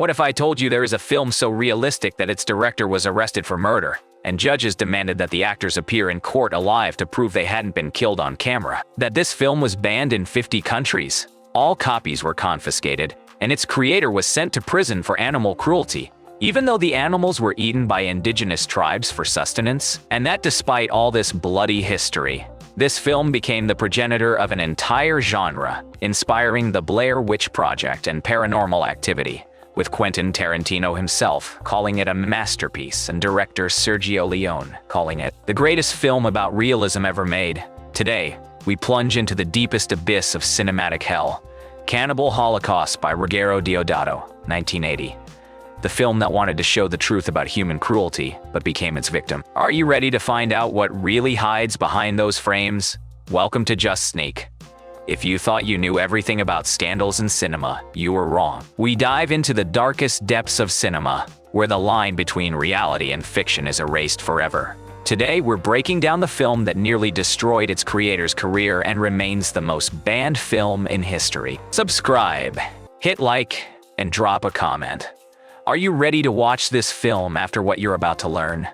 What if I told you there is a film so realistic that its director was arrested for murder, and judges demanded that the actors appear in court alive to prove they hadn't been killed on camera? That this film was banned in 50 countries, all copies were confiscated, and its creator was sent to prison for animal cruelty, even though the animals were eaten by indigenous tribes for sustenance? And that despite all this bloody history, this film became the progenitor of an entire genre, inspiring the Blair Witch Project and Paranormal Activity, with Quentin Tarantino himself calling it a masterpiece and director Sergio Leone calling it the greatest film about realism ever made. Today, we plunge into the deepest abyss of cinematic hell, Cannibal Holocaust by Ruggero Deodato, 1980. The film that wanted to show the truth about human cruelty, but became its victim. Are you ready to find out what really hides behind those frames? Welcome to Just Sneak. If you thought you knew everything about scandals in cinema, you were wrong. We dive into the darkest depths of cinema, where the line between reality and fiction is erased forever. Today, we're breaking down the film that nearly destroyed its creator's career and remains the most banned film in history. Subscribe, hit like, and drop a comment. Are you ready to watch this film after what you're about to learn?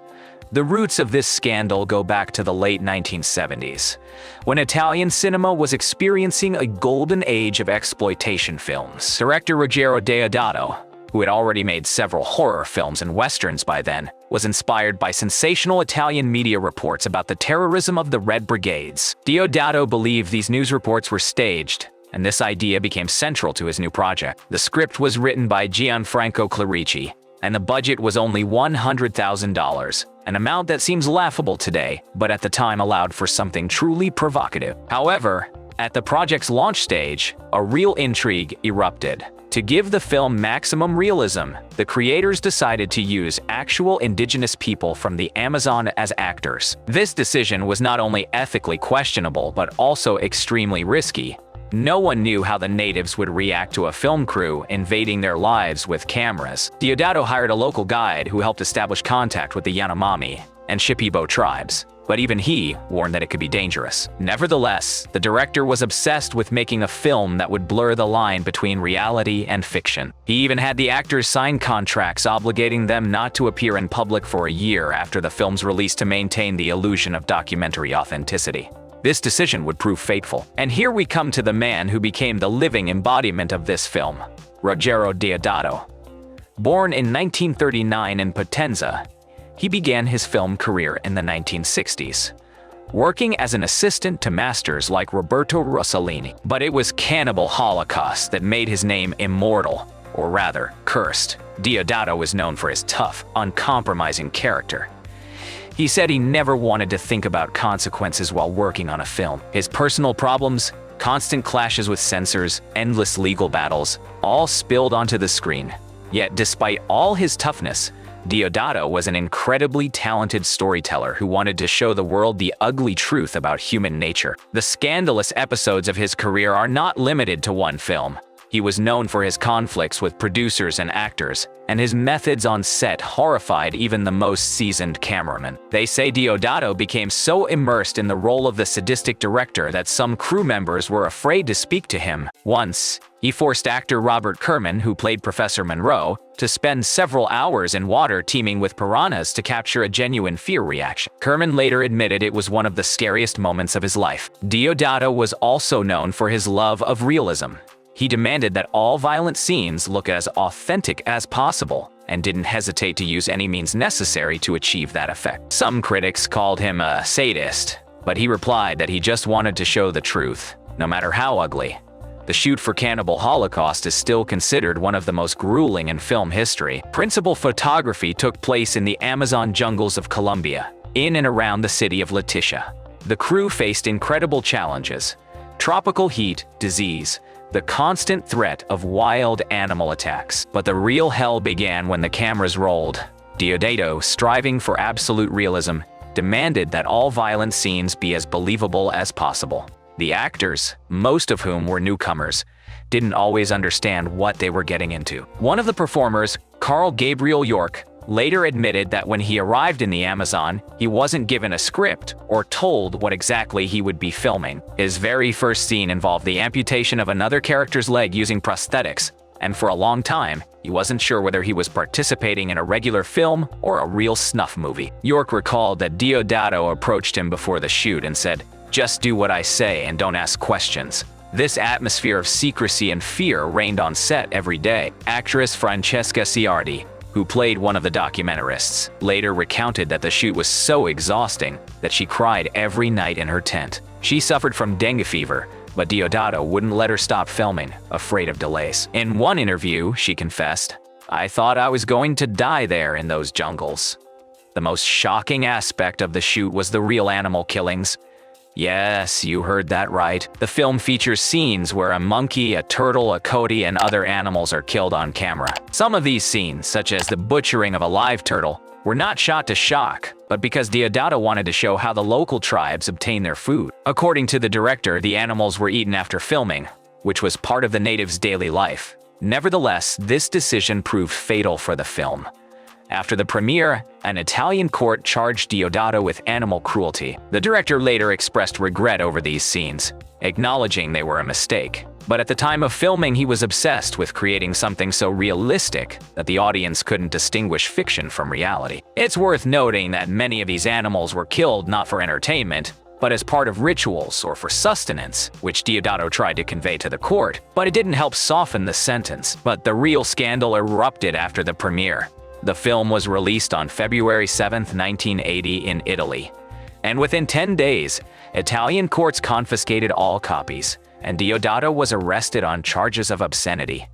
The roots of this scandal go back to the late 1970s, when Italian cinema was experiencing a golden age of exploitation films. Director Ruggero Deodato, who had already made several horror films and westerns by then, was inspired by sensational Italian media reports about the terrorism of the Red Brigades. Deodato believed these news reports were staged, and this idea became central to his new project. The script was written by Gianfranco Clarici, and the budget was only $100,000, an amount that seems laughable today, but at the time allowed for something truly provocative. However, at the project's launch stage, a real intrigue erupted. To give the film maximum realism, the creators decided to use actual indigenous people from the Amazon as actors. This decision was not only ethically questionable, but also extremely risky. No one knew how the natives would react to a film crew invading their lives with cameras. Deodato hired a local guide who helped establish contact with the Yanomami and Shipibo tribes, but even he warned that it could be dangerous. Nevertheless, the director was obsessed with making a film that would blur the line between reality and fiction. He even had the actors sign contracts obligating them not to appear in public for a year after the film's release to maintain the illusion of documentary authenticity. This decision would prove fateful. And here we come to the man who became the living embodiment of this film, Ruggero Deodato. Born in 1939 in Potenza, he began his film career in the 1960s, working as an assistant to masters like Roberto Rossellini. But it was Cannibal Holocaust that made his name immortal, or rather, cursed. Deodato was known for his tough, uncompromising character. He said he never wanted to think about consequences while working on a film. His personal problems, constant clashes with censors, endless legal battles, all spilled onto the screen. Yet despite all his toughness, Deodato was an incredibly talented storyteller who wanted to show the world the ugly truth about human nature. The scandalous episodes of his career are not limited to one film. He was known for his conflicts with producers and actors, and his methods on set horrified even the most seasoned cameramen. They say Deodato became so immersed in the role of the sadistic director that some crew members were afraid to speak to him. Once, he forced actor Robert Kerman, who played Professor Monroe, to spend several hours in water teeming with piranhas to capture a genuine fear reaction. Kerman later admitted it was one of the scariest moments of his life. Deodato was also known for his love of realism. He demanded that all violent scenes look as authentic as possible, and didn't hesitate to use any means necessary to achieve that effect. Some critics called him a sadist, but he replied that he just wanted to show the truth, no matter how ugly. The shoot for Cannibal Holocaust is still considered one of the most grueling in film history. Principal photography took place in the Amazon jungles of Colombia, in and around the city of Leticia. The crew faced incredible challenges: tropical heat, disease, the constant threat of wild animal attacks. But the real hell began when the cameras rolled. Deodato, striving for absolute realism, demanded that all violent scenes be as believable as possible. The actors, most of whom were newcomers, didn't always understand what they were getting into. One of the performers, Carl Gabriel York, later admitted that when he arrived in the Amazon, he wasn't given a script or told what exactly he would be filming. His very first scene involved the amputation of another character's leg using prosthetics, and for a long time, he wasn't sure whether he was participating in a regular film or a real snuff movie. York recalled that Deodato approached him before the shoot and said, "Just do what I say and don't ask questions." This atmosphere of secrecy and fear reigned on set every day. Actress Francesca Ciardi, who played one of the documentarists, later recounted that the shoot was so exhausting that she cried every night in her tent. She suffered from dengue fever, but Deodato wouldn't let her stop filming, afraid of delays. In one interview, she confessed, "I thought I was going to die there in those jungles." The most shocking aspect of the shoot was the real animal killings. Yes, you heard that right. The film features scenes where a monkey, a turtle, a coyote, and other animals are killed on camera. Some of these scenes, such as the butchering of a live turtle, were not shot to shock, but because Deodato wanted to show how the local tribes obtain their food. According to the director, the animals were eaten after filming, which was part of the natives' daily life. Nevertheless, this decision proved fatal for the film. After the premiere, an Italian court charged Deodato with animal cruelty. The director later expressed regret over these scenes, acknowledging they were a mistake. But at the time of filming, he was obsessed with creating something so realistic that the audience couldn't distinguish fiction from reality. It's worth noting that many of these animals were killed not for entertainment, but as part of rituals or for sustenance, which Deodato tried to convey to the court, but it didn't help soften the sentence. But the real scandal erupted after the premiere. The film was released on February 7, 1980 in Italy. And within 10 days, Italian courts confiscated all copies, and Deodato was arrested on charges of obscenity.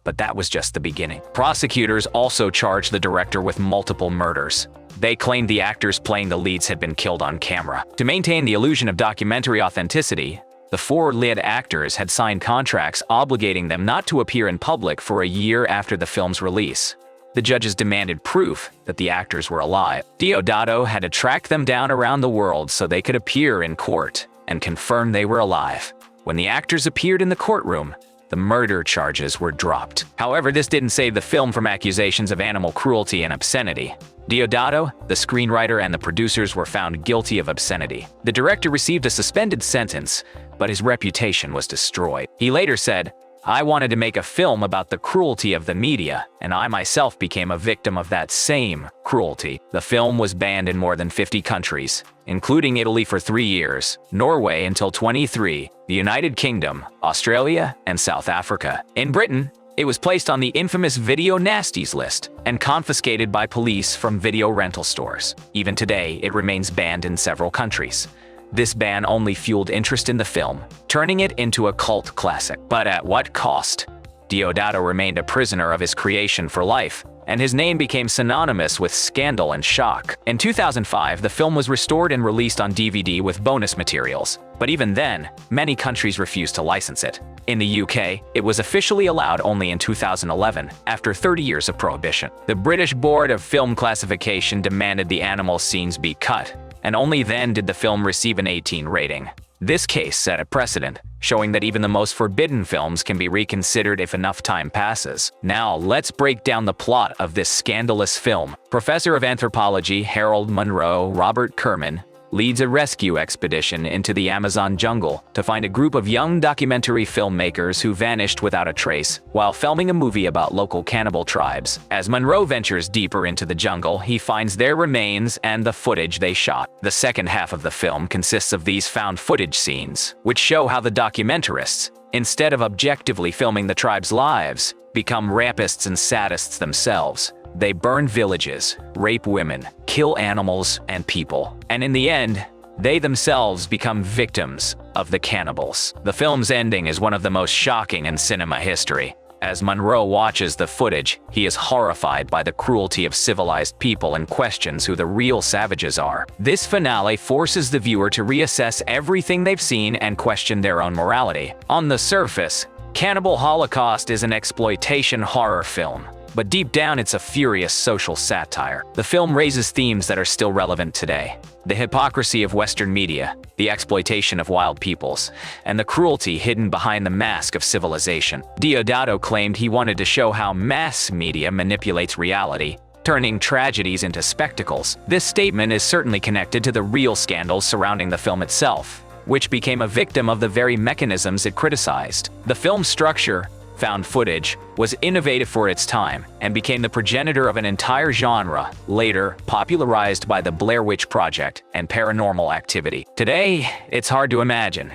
But that was just the beginning. Prosecutors also charged the director with multiple murders. They claimed the actors playing the leads had been killed on camera. To maintain the illusion of documentary authenticity, the four lead actors had signed contracts obligating them not to appear in public for a year after the film's release. The judges demanded proof that the actors were alive. Deodato had to track them down around the world so they could appear in court and confirm they were alive. When the actors appeared in the courtroom, the murder charges were dropped. However, this didn't save the film from accusations of animal cruelty and obscenity. Deodato, the screenwriter, and the producers were found guilty of obscenity. The director received a suspended sentence, but his reputation was destroyed. He later said, "I wanted to make a film about the cruelty of the media, and I myself became a victim of that same cruelty." The film was banned in more than 50 countries, including Italy for 3 years, Norway until 2023, the United Kingdom, Australia, and South Africa. In Britain, it was placed on the infamous video nasties list and confiscated by police from video rental stores. Even today, it remains banned in several countries. This ban only fueled interest in the film, turning it into a cult classic. But at what cost? Deodato remained a prisoner of his creation for life, and his name became synonymous with scandal and shock. In 2005, the film was restored and released on DVD with bonus materials. But even then, many countries refused to license it. In the UK, it was officially allowed only in 2011, after 30 years of prohibition. The British Board of Film Classification demanded the animal scenes be cut, and only then did the film receive an 18 rating. This case set a precedent, showing that even the most forbidden films can be reconsidered if enough time passes. Now, let's break down the plot of this scandalous film. Professor of anthropology Harold Monroe Robert Kerman leads a rescue expedition into the Amazon jungle to find a group of young documentary filmmakers who vanished without a trace while filming a movie about local cannibal tribes. As Monroe ventures deeper into the jungle, he finds their remains and the footage they shot. The second half of the film consists of these found footage scenes, which show how the documentarists, instead of objectively filming the tribe's lives, become rapists and sadists themselves. They burn villages, rape women, kill animals and people, and in the end, they themselves become victims of the cannibals. The film's ending is one of the most shocking in cinema history. As Monroe watches the footage, he is horrified by the cruelty of civilized people and questions who the real savages are. This finale forces the viewer to reassess everything they've seen and question their own morality. On the surface, Cannibal Holocaust is an exploitation horror film, but deep down it's a furious social satire. The film raises themes that are still relevant today: the hypocrisy of Western media, the exploitation of wild peoples, and the cruelty hidden behind the mask of civilization. Deodato claimed he wanted to show how mass media manipulates reality, turning tragedies into spectacles. This statement is certainly connected to the real scandals surrounding the film itself, which became a victim of the very mechanisms it criticized. The film's structure found footage, was innovative for its time and became the progenitor of an entire genre, later popularized by the Blair Witch Project and Paranormal Activity. Today, it's hard to imagine.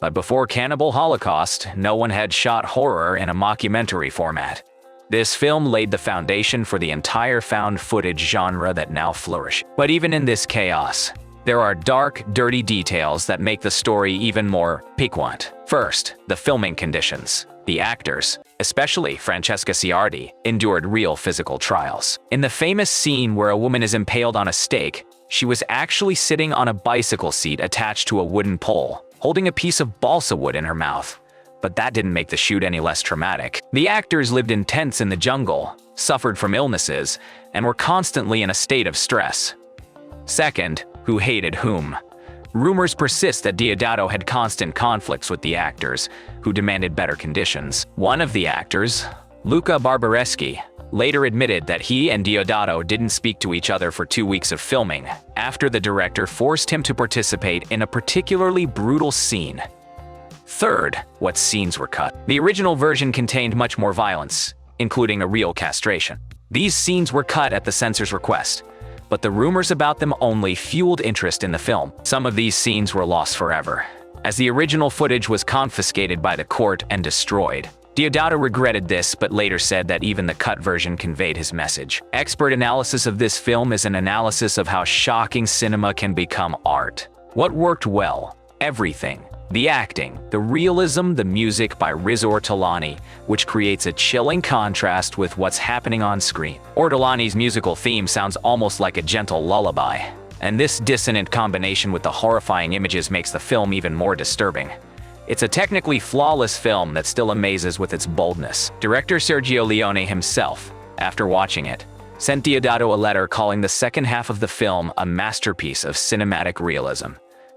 But before Cannibal Holocaust, no one had shot horror in a mockumentary format. This film laid the foundation for the entire found footage genre that now flourishes. But even in this chaos, there are dark, dirty details that make the story even more piquant. First, the filming conditions. The actors, especially Francesca Ciardi, endured real physical trials. In the famous scene where a woman is impaled on a stake, she was actually sitting on a bicycle seat attached to a wooden pole, holding a piece of balsa wood in her mouth. But that didn't make the shoot any less traumatic. The actors lived in tents in the jungle, suffered from illnesses, and were constantly in a state of stress. Second, who hated whom? Rumors persist that Deodato had constant conflicts with the actors, who demanded better conditions. One of the actors, Luca Barbareschi, later admitted that he and Deodato didn't speak to each other for 2 weeks of filming, after the director forced him to participate in a particularly brutal scene. Third, what scenes were cut. The original version contained much more violence, including a real castration. These scenes were cut at the censor's request, but the rumors about them only fueled interest in the film. Some of these scenes were lost forever, as the original footage was confiscated by the court and destroyed. Deodato regretted this, but later said that even the cut version conveyed his message. Expert analysis of this film is an analysis of how shocking cinema can become art. What worked well? Everything. The acting, the realism, the music by Riz Ortolani, which creates a chilling contrast with what's happening on screen. Ortolani's musical theme sounds almost like a gentle lullaby, and this dissonant combination with the horrifying images makes the film even more disturbing. It's a technically flawless film that still amazes with its boldness. Director Sergio Leone himself, after watching it, sent Deodato a letter calling the second half of the film a masterpiece of cinematic realism.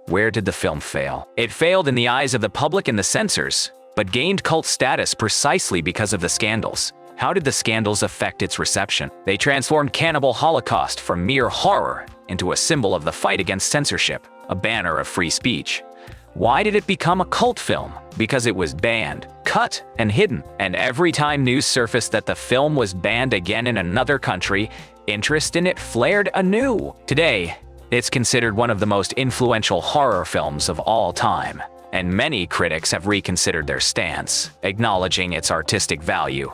Where did the film fail? It failed in the eyes of the public and the censors, but gained cult status precisely because of the scandals. How did the scandals affect its reception? They transformed Cannibal Holocaust from mere horror into a symbol of the fight against censorship, a banner of free speech. Why did it become a cult film? Because it was banned, cut, and hidden. And every time news surfaced that the film was banned again in another country, interest in it flared anew. Today, it's considered one of the most influential horror films of all time, and many critics have reconsidered their stance, acknowledging its artistic value.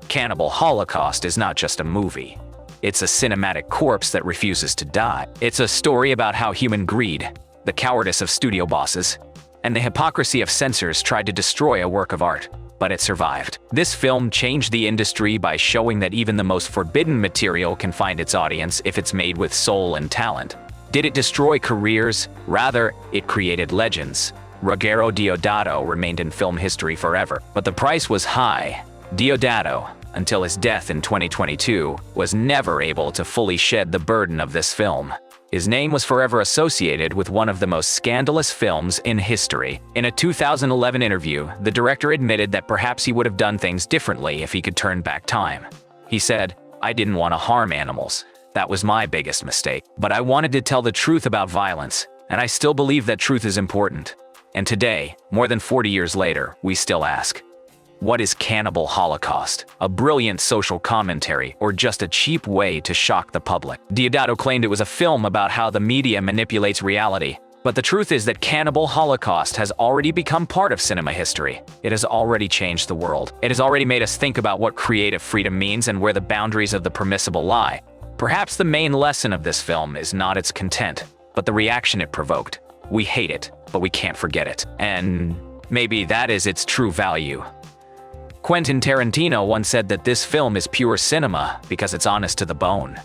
Cannibal Holocaust is not just a movie. It's a cinematic corpse that refuses to die. It's a story about how human greed, the cowardice of studio bosses, and the hypocrisy of censors tried to destroy a work of art, but it survived. This film changed the industry by showing that even the most forbidden material can find its audience if it's made with soul and talent. Did it destroy careers? Rather, it created legends. Ruggero Deodato remained in film history forever, but the price was high. Deodato, until his death in 2022, was never able to fully shed the burden of this film. His name was forever associated with one of the most scandalous films in history. In a 2011 interview, the director admitted that perhaps he would have done things differently if he could turn back time. He said, "I didn't want to harm animals. That was my biggest mistake. But I wanted to tell the truth about violence, and I still believe that truth is important." And today, more than 40 years later, we still ask, what is Cannibal Holocaust? A brilliant social commentary, or just a cheap way to shock the public? Deodato claimed it was a film about how the media manipulates reality. But the truth is that Cannibal Holocaust has already become part of cinema history. It has already changed the world. It has already made us think about what creative freedom means and where the boundaries of the permissible lie. Perhaps the main lesson of this film is not its content, but the reaction it provoked. We hate it, but we can't forget it. And maybe that is its true value. Quentin Tarantino once said that this film is pure cinema because it's honest to the bone.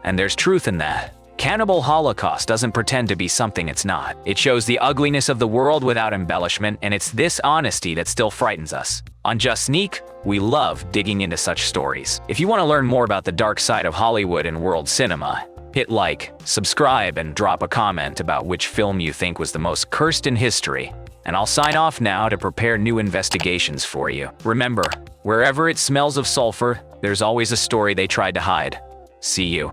And there's truth in that. Cannibal Holocaust doesn't pretend to be something it's not. It shows the ugliness of the world without embellishment, and it's this honesty that still frightens us. On Just Sneak, we love digging into such stories. If you want to learn more about the dark side of Hollywood and world cinema, hit like, subscribe, and drop a comment about which film you think was the most cursed in history. And I'll sign off now to prepare new investigations for you. Remember, wherever it smells of sulfur, there's always a story they tried to hide. See you.